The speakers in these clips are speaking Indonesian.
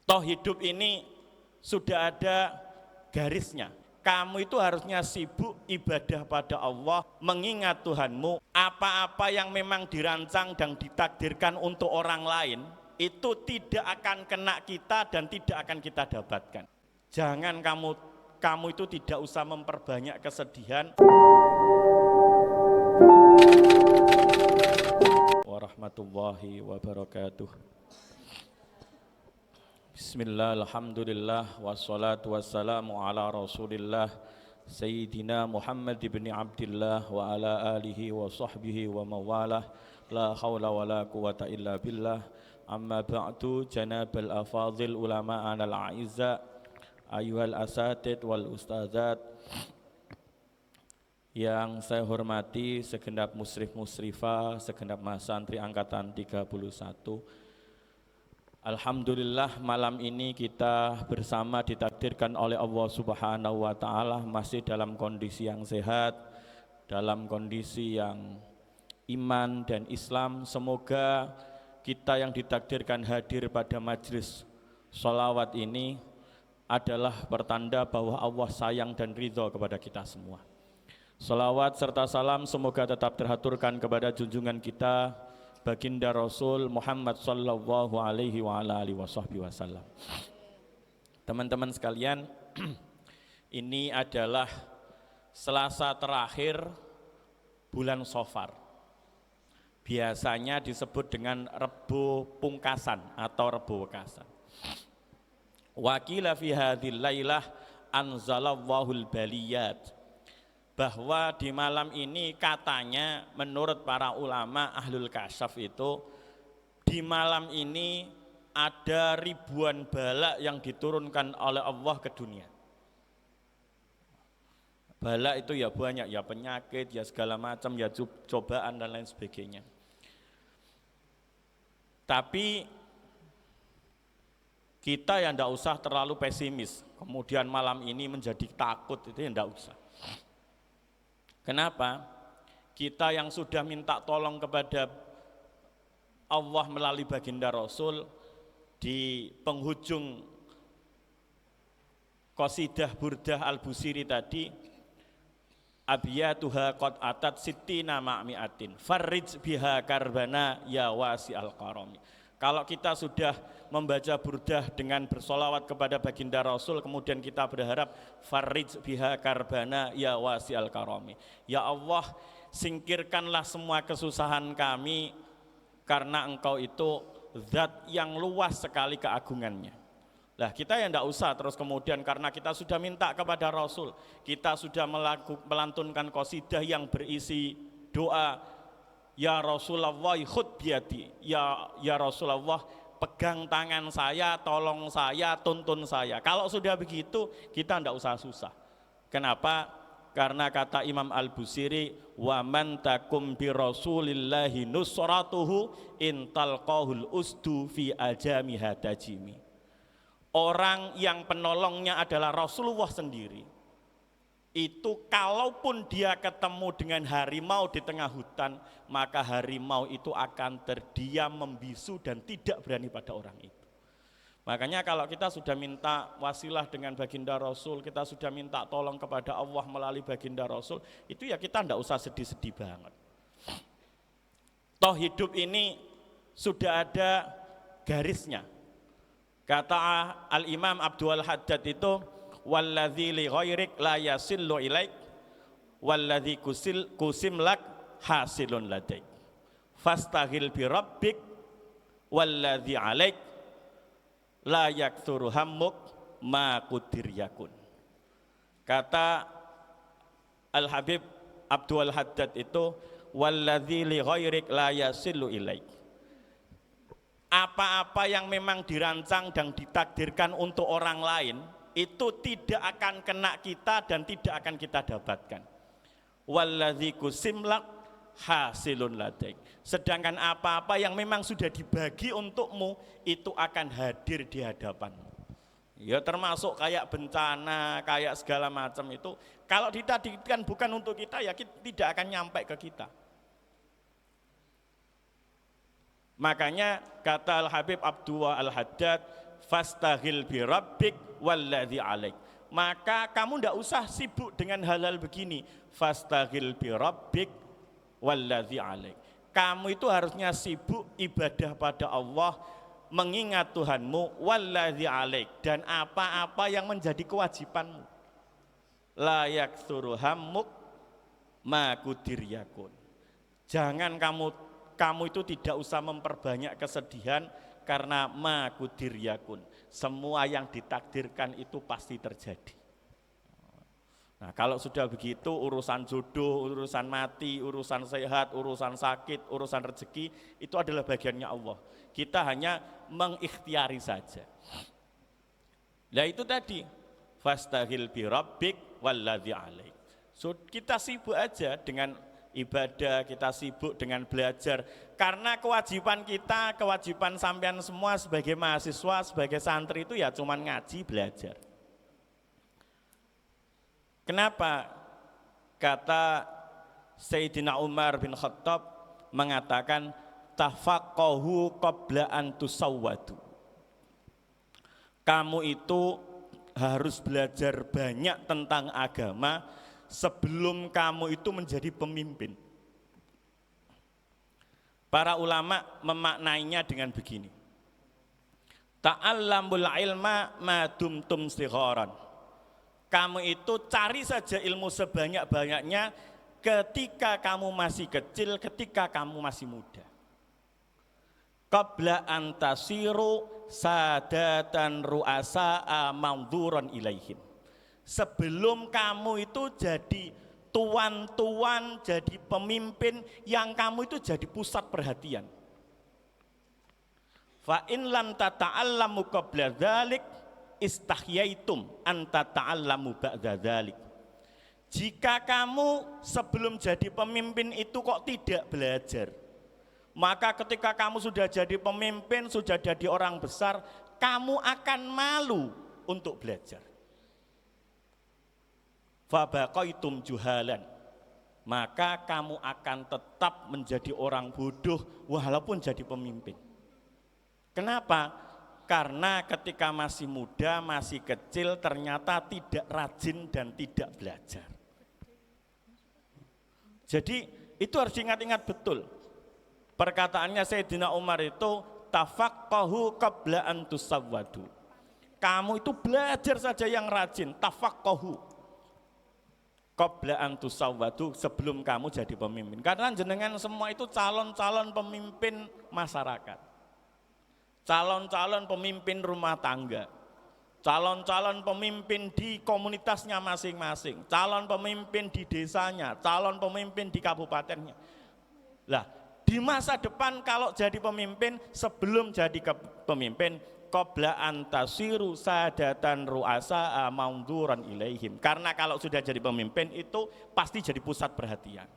Toh hidup ini sudah ada garisnya. Kamu itu harusnya sibuk ibadah pada Allah, mengingat Tuhanmu. Apa-apa yang memang dirancang dan ditakdirkan untuk orang lain, itu tidak akan kena kita dan tidak akan kita dapatkan. Jangan kamu itu tidak usah memperbanyak kesedihan. Warahmatullahi wabarakatuh. Bismillah, alhamdulillah, wassalatu wassalamu ala rasulillah Sayyidina Muhammad ibn Abdillah wa ala alihi wa sahbihi wa mawalah. La hawla wa la quwata illa billah. Amma ba'du, janabal afadhil ulama'an al-a'izza, ayuhal asatid wal ustadzat yang saya hormati, segenap musrif-musrifah, segenap mahasantri angkatan 31. Alhamdulillah, malam ini kita bersama ditakdirkan oleh Allah Subhanahu wa Ta'ala masih dalam kondisi yang sehat, dalam kondisi yang iman dan Islam. Semoga kita yang ditakdirkan hadir pada majelis sholawat ini adalah pertanda bahwa Allah sayang dan ridho kepada kita semua. Sholawat serta salam semoga tetap terhaturkan kepada junjungan kita Baginda Rasul Muhammad sallallahu alaihi wa ala alihi wasallam. Teman-teman sekalian, ini adalah Selasa terakhir bulan Shafar. Biasanya disebut dengan Rebo Pungkasan atau Rebo Wekasan. Wa qila fi hadhil lailah anzalallahul baliyat. Bahwa di malam ini katanya menurut para ulama ahlul kasyaf itu di malam ini ada ribuan bala yang diturunkan oleh Allah ke dunia. Bala itu ya banyak, ya penyakit, ya segala macam, ya cobaan dan lain sebagainya. Tapi kita ya tidak usah terlalu pesimis, kemudian malam ini menjadi takut, itu ya tidak usah. Kenapa? Kita yang sudah minta tolong kepada Allah melalui baginda Rasul di penghujung qasidah Burdah Al-Busiri tadi, abiyatuha qad atat sittina ma'mi'atin farrij biha karbana ya wasi al-karami. Kalau kita sudah membaca burdah dengan bersolawat kepada baginda Rasul, kemudian kita berharap farrij biha karbana ya wasi al-karami. Ya Allah, singkirkanlah semua kesusahan kami karena Engkau itu zat yang luas sekali keagungannya. Lah kita ya tidak usah terus kemudian karena kita sudah minta kepada Rasul, kita sudah melantunkan qasidah yang berisi doa, ya Rasulullah khud biyadi, ya Rasulullah pegang tangan saya, tolong saya, tuntun saya. Kalau sudah begitu kita tidak usah susah. Kenapa? Karena kata Imam Al-Busiri, wa man takum bi rasulillahi nusratuhu intalqahul usdu fi ajami hadajimi. Orang yang penolongnya adalah Rasulullah sendiri, itu kalaupun dia ketemu dengan harimau di tengah hutan, maka harimau itu akan terdiam, membisu dan tidak berani pada orang itu. Makanya kalau kita sudah minta wasilah dengan baginda Rasul, kita sudah minta tolong kepada Allah melalui baginda Rasul, itu ya kita tidak usah sedih-sedih banget. Toh hidup ini sudah ada garisnya. Kata Al-Imam Abdul Haddad itu, walladzi li ghairik la yasillu ilaik walladzi kusimlak hasilun ladaik fastaghil bi rabbik walladzi alaik la yaktsuru hammuk ma qudir yakun. Kata Al-Habib Abdul Haddad itu, walladzi li ghairik la yasillu ilaik. Apa-apa yang memang dirancang dan ditakdirkan untuk orang lain itu tidak akan kena kita dan tidak akan kita dapatkan. Walladzi kusimlak hasilun ladaik. Sedangkan apa-apa yang memang sudah dibagi untukmu itu akan hadir di hadapanmu. Ya termasuk kayak bencana, kayak segala macam itu. Kalau ditakdirkan bukan untuk kita ya tidak akan nyampe ke kita. Makanya kata Al-Habib Abdul Al-Haddad, fastaghil bi rabbik walladzi alaik. Maka kamu ndak usah sibuk dengan hal-hal begini. Fastaghil bi rabbik walladzi alaik. Kamu itu harusnya sibuk ibadah pada Allah, mengingat Tuhanmu, walladzi alaik, dan apa-apa yang menjadi kewajibanmu. La yaksuru hammuk ma kudir yakun. Jangan kamu itu tidak usah memperbanyak kesedihan, karena ma kudir yakun. Semua yang ditakdirkan itu pasti terjadi. Nah, kalau sudah begitu, urusan jodoh, urusan mati, urusan sehat, urusan sakit, urusan rezeki, itu adalah bagiannya Allah. Kita hanya mengikhtiari saja. Nah itu tadi, fastaghil bi rabbik walladzi alaik. So, kita sibuk aja dengan ibadah, kita sibuk dengan belajar. Karena kewajiban kita, kewajiban sampean semua sebagai mahasiswa, sebagai santri itu ya cuman ngaji, belajar. Kenapa? Kata Sayyidina Umar bin Khattab mengatakan tafaqqahu qabla an tusawwadu. Kamu itu harus belajar banyak tentang agama sebelum kamu itu menjadi pemimpin. Para ulama memaknainya dengan begini. Ta'allamul ilma ma dumtum sigharan. Kamu itu cari saja ilmu sebanyak-banyaknya ketika kamu masih kecil, ketika kamu masih muda. Qabla antasiru sadatan ru'asa'a manzuran ilaihim. Sebelum kamu itu jadi tuan-tuan, jadi pemimpin yang kamu itu jadi pusat perhatian. Fa in lam tata'allamu qabla dzalik istahyaitum anta ta'allamu ba'da dzalik. Jika kamu sebelum jadi pemimpin itu kok tidak belajar, maka ketika kamu sudah jadi pemimpin, sudah jadi orang besar, kamu akan malu untuk belajar. Fabaqaitum juhalan, maka kamu akan tetap menjadi orang bodoh walaupun jadi pemimpin. Kenapa? Karena ketika masih muda, masih kecil, ternyata tidak rajin dan tidak belajar. Jadi itu harus diingat-ingat betul. Perkataannya Sayyidina Umar itu tafaqqahu qabla an tusawwadu. Kamu itu belajar saja yang rajin, tafaqqahu qabla an tusawwadu, sebelum kamu jadi pemimpin. Karena jenengan semua itu calon-calon pemimpin masyarakat. Calon-calon pemimpin rumah tangga, calon-calon pemimpin di komunitasnya masing-masing, calon pemimpin di desanya, calon pemimpin di kabupatennya. Lah, di masa depan kalau jadi pemimpin, sebelum jadi pemimpin, qabla antasiru sadatan ru'asa maunduran ilaihim. Karena kalau sudah jadi pemimpin itu pasti jadi pusat perhatian.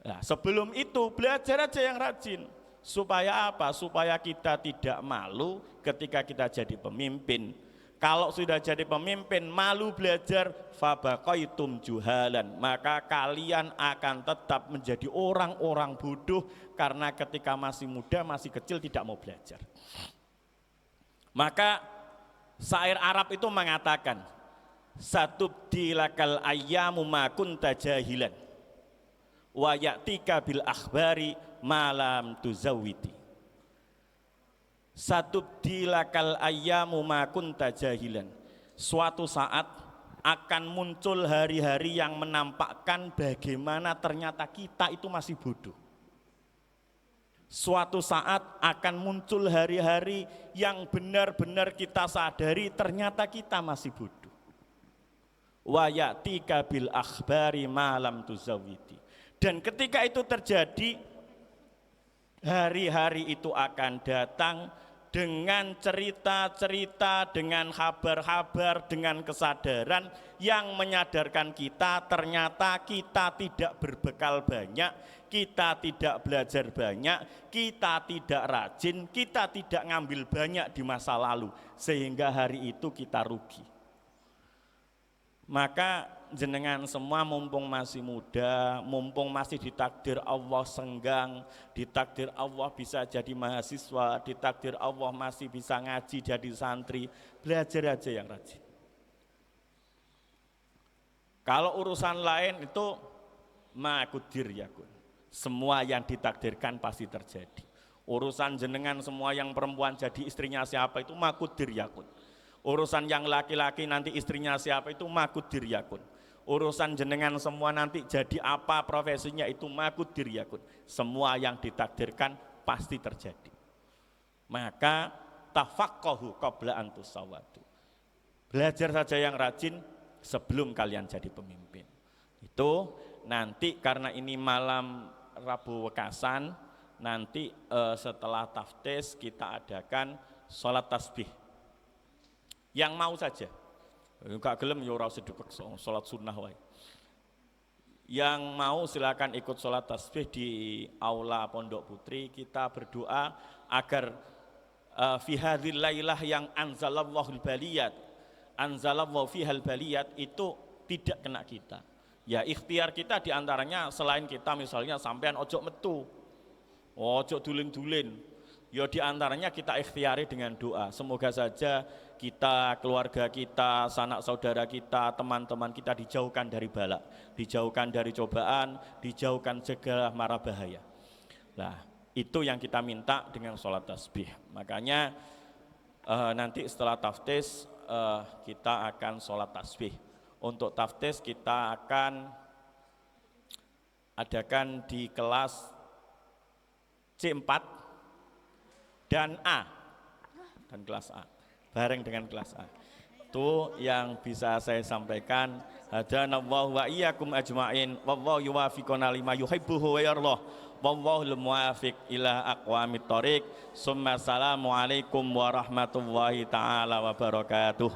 Nah, sebelum itu belajar aja yang rajin. Supaya apa? Supaya kita tidak malu ketika kita jadi pemimpin. Kalau sudah jadi pemimpin malu belajar, fabaqaitum juhalan, maka kalian akan tetap menjadi orang-orang bodoh karena ketika masih muda, masih kecil tidak mau belajar. Maka syair Arab itu mengatakan, satubdilakal ayyamu ma kunta jahilan wa ya'tika bil akhbari malam tuzawwiti. Satubdilakal ayyamu ma kunta jahilan. Suatu saat akan muncul hari-hari yang menampakkan bagaimana ternyata kita itu masih bodoh. Suatu saat akan muncul hari-hari yang benar-benar kita sadari ternyata kita masih bodoh. Wa ya'tika bil akhbari malam tuzawwiti. Dan ketika itu terjadi, hari-hari itu akan datang dengan cerita-cerita, dengan kabar-kabar, dengan kesadaran yang menyadarkan kita ternyata kita tidak berbekal banyak, kita tidak belajar banyak, kita tidak rajin, kita tidak ngambil banyak di masa lalu, sehingga hari itu kita rugi. Maka jenengan semua mumpung masih muda, mumpung masih ditakdir Allah senggang, ditakdir Allah bisa jadi mahasiswa, ditakdir Allah masih bisa ngaji jadi santri, belajar aja yang rajin. Kalau urusan lain itu makudir yakun, semua yang ditakdirkan pasti terjadi. Urusan jenengan semua yang perempuan jadi istrinya siapa itu makudir yakun. Urusan yang laki-laki nanti istrinya siapa itu makudir yakun. Urusan jenengan semua nanti jadi apa profesinya itu makudir yakun. Semua yang ditakdirkan pasti terjadi. Maka tafaqqahu qabla an tusawwadu. Belajar saja yang rajin sebelum kalian jadi pemimpin. Itu nanti karena ini malam Rabu Wekasan, nanti setelah taftis kita adakan sholat tasbih. Yang mau saja, enggak gelem ya ora usah dipaksa, sholat sunnah wae. Yang mau silakan ikut sholat tasbih di aula Pondok Putri. Kita berdoa agar fi hadhil lailah yang anzalallahu baliyat, anzalallahu fihal baliyat itu tidak kena kita. Ya ikhtiar kita diantaranya selain kita misalnya sampean ojo metu, ojo dulin-dulin. Ya diantaranya kita ikhtiari dengan doa. Semoga saja kita, keluarga kita, sanak saudara kita, teman-teman kita dijauhkan dari bala, dijauhkan dari cobaan, dijauhkan segala mara bahaya. Nah, itu yang kita minta dengan sholat tasbih. Makanya nanti setelah taftis kita akan sholat tasbih. Untuk taftis kita akan adakan di kelas C4 dan A, dan kelas A, bareng dengan kelas A. Itu yang bisa saya sampaikan. Hadanallahu wa iyyakum ajmain, wallahu yuwaffiquna lima yuhibbuhu wa yardah, wallahul muwaffiq ila aqwamit thoriq. Summa assalamu alaikum warahmatullahi taala wabarakatuh.